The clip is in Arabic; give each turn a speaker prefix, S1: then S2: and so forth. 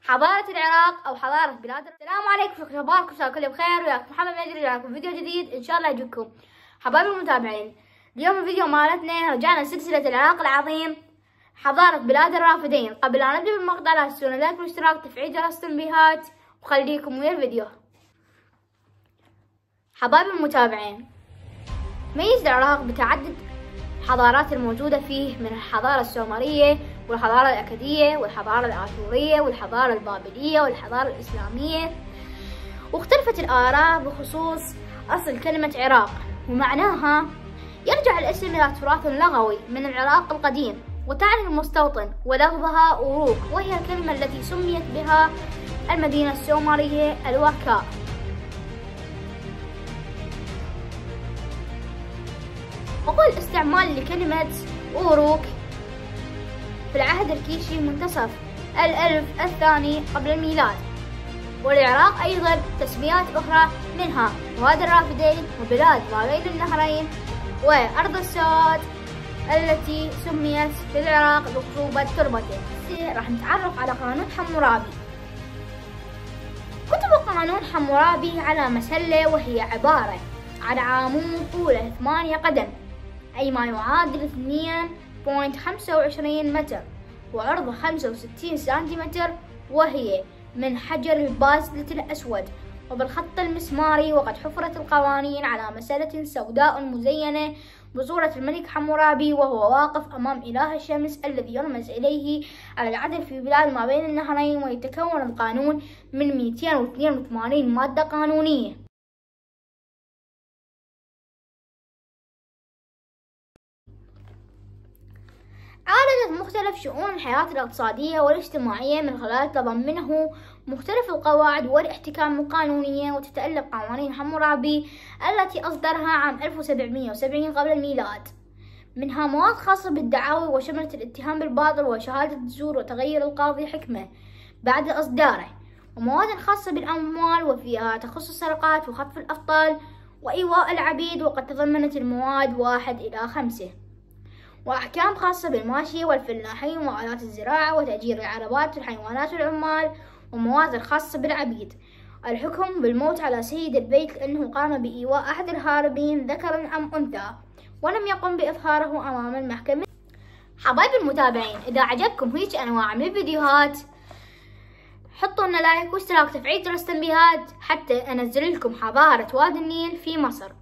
S1: حضارة العراق أو حضارة بلاد. السلام عليكم، شو أخباركم؟ إن شاء الله كلكم بخير. وياكم محمد مجري، وياكم فيديو جديد إن شاء الله يعجبكم حبايبي المتابعين. اليوم الفيديو مالتنا رجعنا لسلسلة العراق العظيم حضارة بلاد الرافدين. قبل أن نبدأ بالمقطع لا تنسون اللايك والاشتراك وتفعيل جرس التنبيهات، وخليكم ويا الفيديو. حبايبي المتابعين، تميز العراق بتعدد الحضارات الموجودة فيه، من الحضارة السومرية والحضارة الأكدية والحضارة الآشورية والحضارة البابلية والحضارة الإسلامية. واختلفت الآراء بخصوص أصل كلمة عراق ومعناها. يرجع الاسم إلى تراث لغوي من العراق القديم، وتعني المستوطن، ولفظها أوروك، وهي الكلمة التي سميت بها المدينة السومرية الوكاء. وقل استعمال لكلمة أوروك في العهد الكيشي منتصف الألف الثاني قبل الميلاد. وللعراق أيضا تسميات أخرى، منها واد الرافدين وبلاد ما بين النهرين وأرض السواد التي سميت في العراق بخصوبة تربته. راح نتعرف على قانون حمورابي. كتب قانون حمورابي على مسلة، وهي عبارة عن عمود طوله 8 قدم، أي ما يعادل 2.25 متر، وعرضه 65 سنتيمتر، وهي من حجر البازلت الأسود وبالخط المسماري. وقد حفرت القوانين على مسلة سوداء مزينة بصورة الملك حمورابي وهو واقف أمام إله الشمس الذي يرمز إليه على العدل في بلاد ما بين النهرين. ويتكون القانون من 282 مادة قانونية. عالجت مختلف شؤون الحياة الاقتصادية والاجتماعية من خلال تضمنه مختلف القواعد والاحكام القانونية. وتتألف قوانين حمورابي التي أصدرها عام 1770 قبل الميلاد منها مواد خاصة بالدعاوى، وشملت الاتهام بالباطل وشهادة الزور وتغيير القاضي حكمه بعد إصداره، ومواد خاصة بالأموال وفيها تخص السرقات وخطف الأبطال وإيواء العبيد. وقد تضمنت المواد 1 إلى 5 وأحكام خاصة بالماشية والفلاحين وآلات الزراعة وتأجير العربات والحيوانات والعمال، ومواد خاصة بالعبيد. الحكم بالموت على سيد البيت لأنه قام بإيواء أحد الهاربين ذكرا أم أنثى ولم يقم بإظهاره أمام المحكمة. حبايبي المتابعين، إذا عجبكم هيك أنواع من الفيديوهات حطوا لنا لايك واشتراك وتفعيل جرس التنبيهات حتى أنزل لكم حضارة وادي النيل في مصر.